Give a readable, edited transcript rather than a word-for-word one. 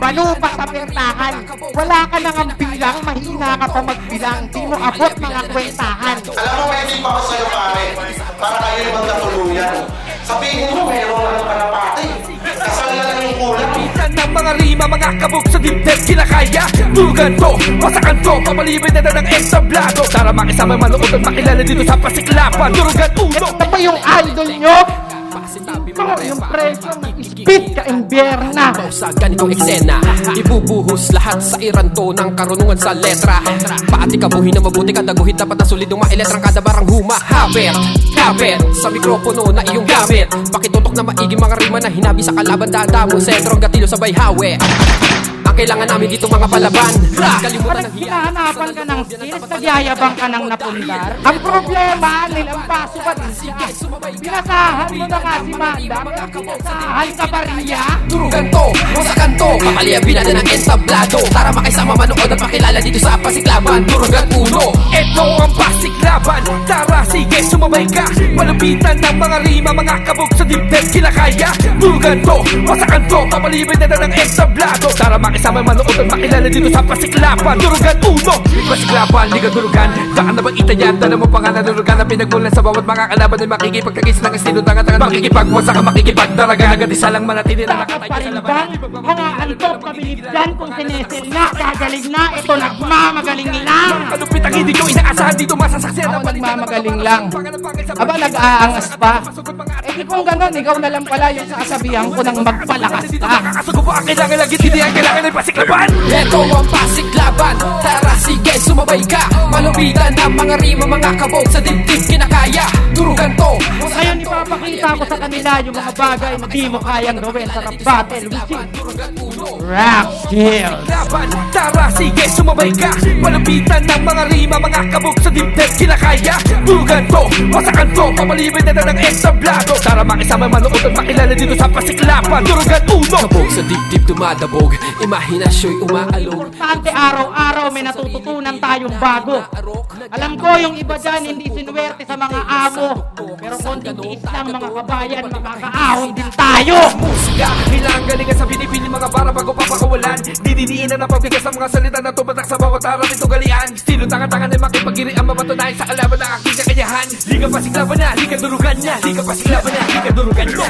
balupa sa pertahan. Wala ka nang ang bilang, mahina ka pa magbilang. Di mo abot mga kwentahan. Alam mo, may tip ako sa'yo, pare. Para kayo ibang katuluyan. Sabihin mo, meron ka ng kalapati. Kasal na lang yung kulang. Pitan ng mga rima, mga kabog sa dibdib kinakaya. Tulugan to, wasakan to, papalibay na ng entablado. Para makisama manood at makilala dito sa pasiklapan. Tulugan uno. Ito ba yung idol nyo? Ito yung presyo ng speed ka imbierna. Sa ganitong eksena, ibubuhos lahat sa iranto ng karunungan sa letra. Paati kabuhin na mabuti kadaguhin, dapat na solidong mailetrang kada barang humahapit. Kapit sa mikropono na iyong gamit, pakitutok na maigi mga rima na hinabi sa kalaban. Dadamo sentrong gatilo sabay hawe. Ang kailangan namin dito mga palaban, kalimutan ng hiya. Hinahanapan ka ng skills, nagyayabang ka ng napundar. Ang problema, nilang paso pa din siya. Pinasahan mo na nga si Manda, pinasahan ka pa riya. Turugan to, wasakan to, papaliyabin na ng entablado. Para makisama manood at makilala dito sa pasiklaban. Turugan uno. Ito ang pasiklaban, tara sige sumabay ka. Malupitan ng mga rima, mga kabog sa dibdib kinakaya. Tulugan to, wasakan to, papalibay na ng entablado. Para makisama manood at makilala dito sa pasiklaban. Turugan uno. Pasiklaban, liga durugan. Saan na ba itanyan? Dala mo pa nga nadurugan na pinagmulan sa bawat mga kalaban ay makikipagtagis ng estilo tangan-tangan. Makikipagwasak ang makikipagdaraga. Agad isa lang manatili na Bakit nakatay pa sa rin laban. ba? Mga antok kabilib dyan kung sinesil na, gagaling na, ito nagmamagaling lang. Kalupit ang hindi ko inaasahan dito masasaksiyan. Ako nagmamagaling lang. Aba, nag-aangas pa. Eh di kung gano'n, ikaw na lang pala yung sasabihan ko ng magpalakas Dito ka. nakakasugo pa ang kailangan lang hindi ang kailangan ay pasiklaban. Ito ang pasiklaban, tara sige sumabay ka. Malupitan ng mga rima, mga kabog sa dibdib kinakaya. Turugan to, Ngayon ipapakita ko sa kanila yung mga bagay na di mo kayang gawin sa rap battle, which is rap skills. Laban, tara sige sumabay ka. Malupitan ng mga rima, mga kabog sa dibdib kinakaya. Turugan to, wasakan to, papalibay na ng entablado. Para makisama manood at makilala dito sa pasiklapan. Turugan uno. kabog sa dibdib dumadabog, imahinasyo'y umaalog. Importante araw-araw may natututunan tayong bago. Alam ko yung iba dyan hindi sinuwerte sa mga amo. Pero konting tiis lang mga kabayan, makakaahon din tayo. Musika, kailangan galingan sa binibili mga para bago papakawalan. Didiniin na napagbigas ng mga salita na tumatak sa bawat araw nito galian. Estilo tangan-tangan ay makipagiri ang mapatunayan sa kalaban ng aking kakayahan. Liga pasiklaban na, liga durugan niya. Liga pasiklaban na, liga durugan niya.